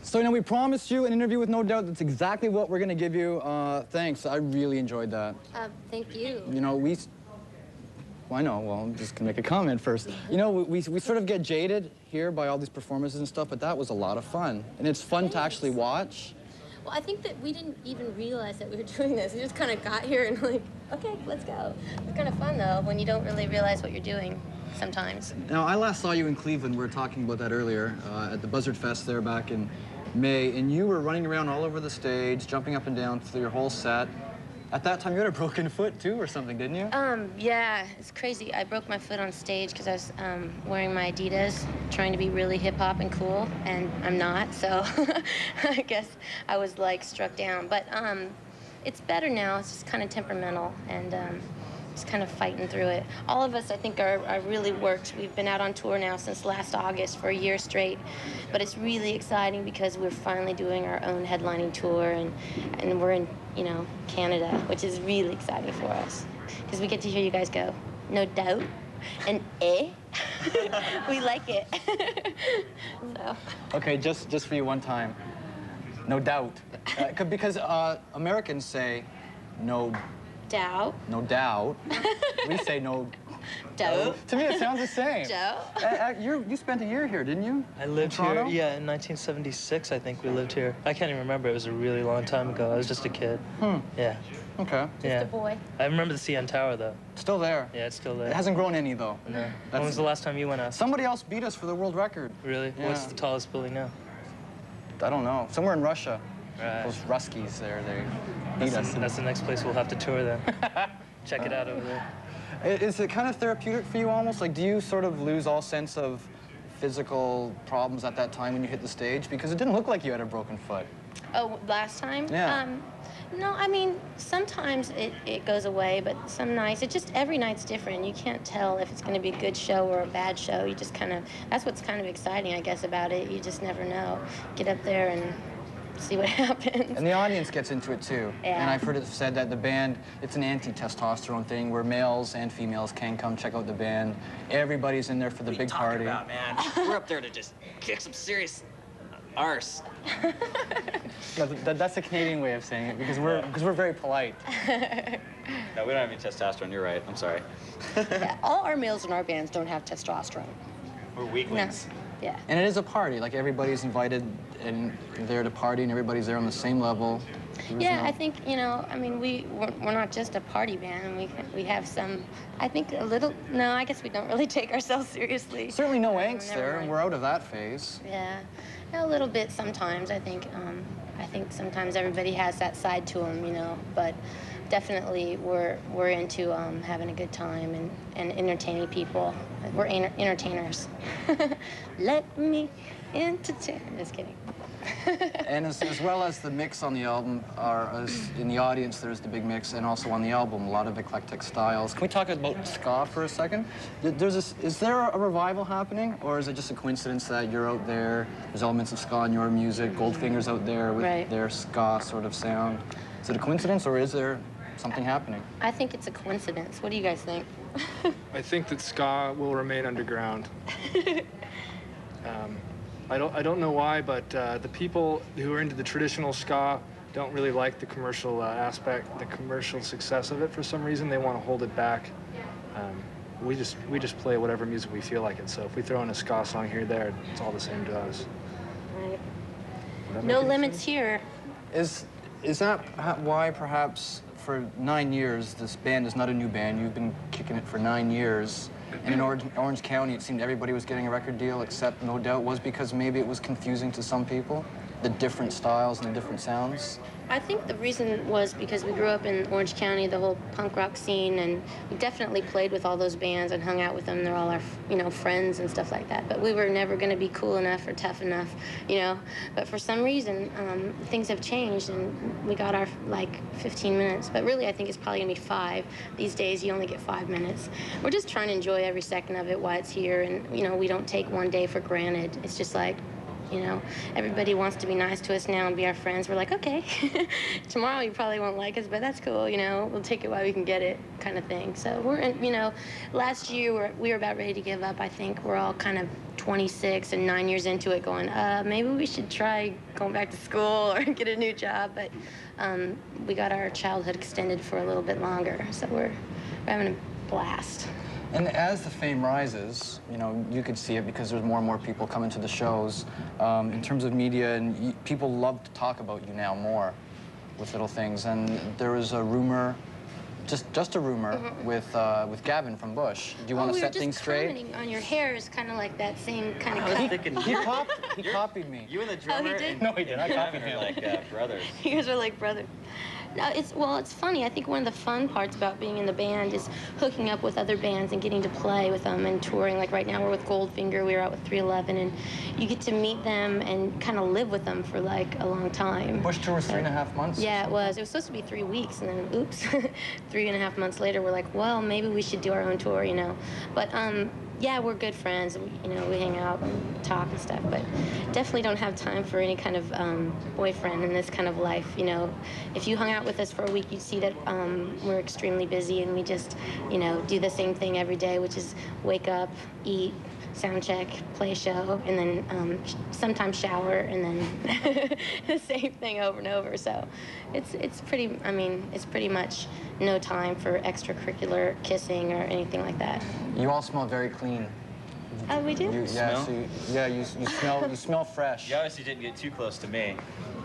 So, you know, we promised you an interview with No Doubt. That's exactly what we're going to give you. Thanks. I really enjoyed that. Thank you. You know, well, I know. Well, I'm just going to make a comment first. You know, we sort of get jaded here by all these performances and stuff, but that was a lot of fun. And it's fun to actually watch. Well, I think that we didn't even realize that we were doing this. We just kind of got here and like, okay, let's go. It's kind of fun, though, when you don't really realize what you're doing sometimes. Now, I last saw you in Cleveland. We were talking about that earlier at the Buzzard Fest there back in May, and you were running around all over the stage, jumping up and down through your whole set. At that time, you had a broken foot, too, or something, didn't you? Yeah, it's crazy. I broke my foot on stage because I was wearing my Adidas, trying to be really hip-hop and cool, and I'm not, so I guess I was, like, struck down. But it's better now. It's just kind of temperamental, and just kind of fighting through it. All of us, I think, are really worked. We've been out on tour now since last August for a year straight, but it's really exciting because we're finally doing our own headlining tour, and we're in, you know, Canada, which is really exciting for us because we get to hear you guys go, No Doubt, and we like it. So. Okay, just for you one time. No doubt. Because Americans say no Doubt. No doubt. We say no Doubt. To me, it sounds the same. Doubt. You spent a year here, didn't you? I lived in here, Toronto? yeah, in 1976, I think we lived here. I can't even remember. It was a really long time ago. I was just a kid. Yeah. Okay. Yeah. Just a boy. I remember the CN Tower, though. Still there. Yeah, it's still there. It hasn't grown any, though. No. When was the last time you went out? Somebody else beat us for the world record. Really? Yeah. What's the tallest building now? I don't know. Somewhere in Russia. Right. Those Ruskies there, they beat us. That's the next place we'll have to tour then. Check it out over there. Is it kind of therapeutic for you almost? Like, do you sort of lose all sense of physical problems at that time when you hit the stage? Because it didn't look like you had a broken foot. Oh, last time? Yeah. No, I mean, sometimes it goes away, but some nights, every night's different. You can't tell if it's going to be a good show or a bad show. You just kind of, that's what's kind of exciting, I guess, about it. You just never know. Get up there and see what happens. And the audience gets into it, too. Yeah. And I've heard it said that the band, it's an anti-testosterone thing where males and females can come check out the band. Everybody's in there for the big party. What are you talking about, man? We're up there to just kick some serious arse. That's a Canadian way of saying it, because we're very polite. No, we don't have any testosterone. You're right. I'm sorry. Yeah, all our males in our bands don't have testosterone. We're weaklings. No. Yeah. And it is a party. Like, everybody's invited and there to party, and everybody's there on the same level. Yeah, I think, you know, I mean, we're not just a party band. We have some, I think a little, no, I guess we don't really take ourselves seriously. Certainly no angst never there, mind. and we're out of that phase. Yeah, a little bit sometimes, I think sometimes everybody has that side to them, you know, but definitely we're into having a good time and entertaining people. We're entertainers. Let me entertain. Just kidding. And as well as the mix on the album, in the audience, there's the big mix, and also on the album, a lot of eclectic styles. Can we talk about ska for a second? Is there a revival happening, or is it just a coincidence that you're out there, there's elements of ska in your music, Goldfinger's out there with their ska sort of sound? Is it a coincidence, or is there something happening? I think it's a coincidence. What do you guys think? I think that ska will remain underground. I don't know why, but the people who are into the traditional ska don't really like the commercial aspect, the commercial success of it for some reason. They want to hold it back. We just play whatever music we feel like it. So if we throw in a ska song here or there, it's all the same to us. Right. No limits here. Is that why perhaps for 9 years, this band is not a new band, you've been kicking it for 9 years, and in Orange County, it seemed everybody was getting a record deal except No Doubt, was because maybe it was confusing to some people, the different styles and the different sounds? I think the reason was because we grew up in Orange County, the whole punk rock scene, and we definitely played with all those bands and hung out with them. They're all our, you know, friends and stuff like that. But we were never going to be cool enough or tough enough, you know. But for some reason, things have changed, and we got our, like, 15 minutes. But really, I think it's probably going to be 5. These days, you only get 5 minutes. We're just trying to enjoy every second of it while it's here, and, you know, we don't take one day for granted. It's just like, You know, everybody wants to be nice to us now and be our friends. We're like, okay, tomorrow you probably won't like us, but that's cool. You know, we'll take it while we can get it, kind of thing. So we're in, you know, last year we were about ready to give up. I think we're all kind of 26 and 9 years into it, going, maybe we should try going back to school or get a new job. But we got our childhood extended for a little bit longer, so we're having a blast. And as the fame rises, you know, you could see it because there's more and more people coming to the shows. In terms of media, and people love to talk about you now more with little things. And there was a rumor, just a rumor, with Gavin from Bush. Do you want to set things straight? Commenting on your hair is kind of like that same kind of I was cut. thinking, He copied me. you and the drummer did? and No, he didn't. I Gavin copied are him. like brothers. You guys are like brothers. No, it's funny. I think one of the fun parts about being in the band is hooking up with other bands and getting to play with them and touring. Like right now we're with Goldfinger, we were out with 311, and you get to meet them and kind of live with them for like a long time. Bush tour was 3.5 months. Yeah, it was. It was supposed to be 3 weeks, and then oops, 3.5 months later, we're like, well, maybe we should do our own tour, you know. But yeah, we're good friends. You know, we hang out and talk and stuff, but definitely don't have time for any kind of boyfriend in this kind of life. You know, if you hung out with us for a week, you'd see that we're extremely busy, and we just, you know, do the same thing every day, which is wake up, eat, sound check, play a show, and then sometimes shower, and then the same thing over and over. So it's pretty, I mean, it's pretty much no time for extracurricular kissing or anything like that. You all smell very clean. Oh, we do? Yeah, Smell? so you smell fresh. You obviously didn't get too close to me.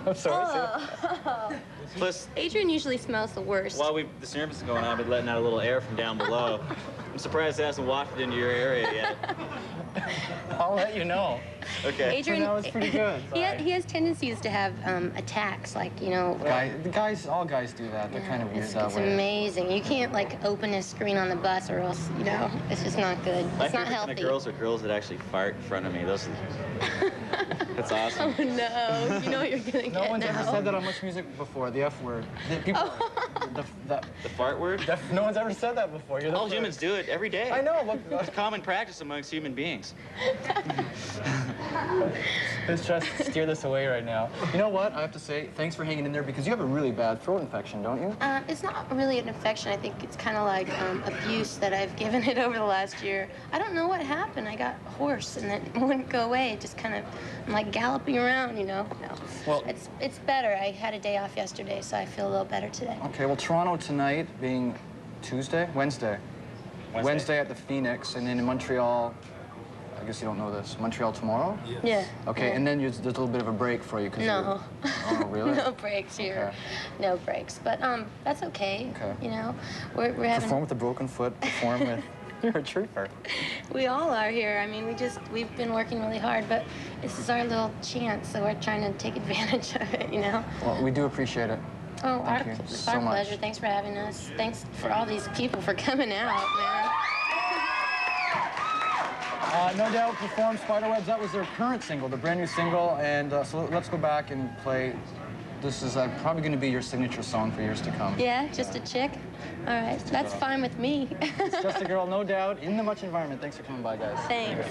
I'm sorry. Oh. Plus, Adrian usually smells the worst. while the service is going on, I've been letting out a little air from down below. I'm surprised it hasn't wafted into your area yet. I'll let you know. Okay. Adrian, That was pretty good. he has tendencies to have attacks, like, you know. All guys do that. They're kind of weird It's that way. amazing. You can't like open his screen on the bus, or else, you know, it's just not good. My It's not favorite healthy. kind of girls are girls that actually fart in front of me. That's awesome. Oh no, you know what you're gonna No get one's now. ever said that on Much Music before. The F word. People. The fart word? No one's ever said that before. You're the All first. humans do it every day. I know. It's common practice amongst human beings. Let's try to steer this away right now. You know what? I have to say, thanks for hanging in there, because you have a really bad throat infection, don't you? It's not really an infection. I think it's kind of like abuse that I've given it over the last year. I don't know what happened. I got hoarse, and it wouldn't go away. It just kind of, I'm like galloping around, you know. No. Well- it's better. I had a day off yesterday, so I feel a little better today. Okay, well, Toronto tonight being Wednesday at the Phoenix, and then in Montreal, I guess you don't know this, Montreal tomorrow? Yeah. Okay, yeah. and then there's a little bit of a break for you. No. Oh, really? No breaks here. Okay. No breaks. But that's okay. Okay. You know, we're having. Perform with a broken foot, perform with... You're a trooper. We all are here. I mean, we've been working really hard, but this is our little chance, so we're trying to take advantage of it, you know? Well, we do appreciate it. Oh, Thank you it's so our much. pleasure. Thanks for having us. Thanks for all these people for coming out, man. No Doubt performed Spiderwebs. That was their current single, the brand new single. And so let's go back and play. This is probably going to be your signature song for years to come. Yeah, just a chick? All right, that's fine with me. It's Just a Girl, No Doubt, in the Much environment. Thanks for coming by, guys. Thanks.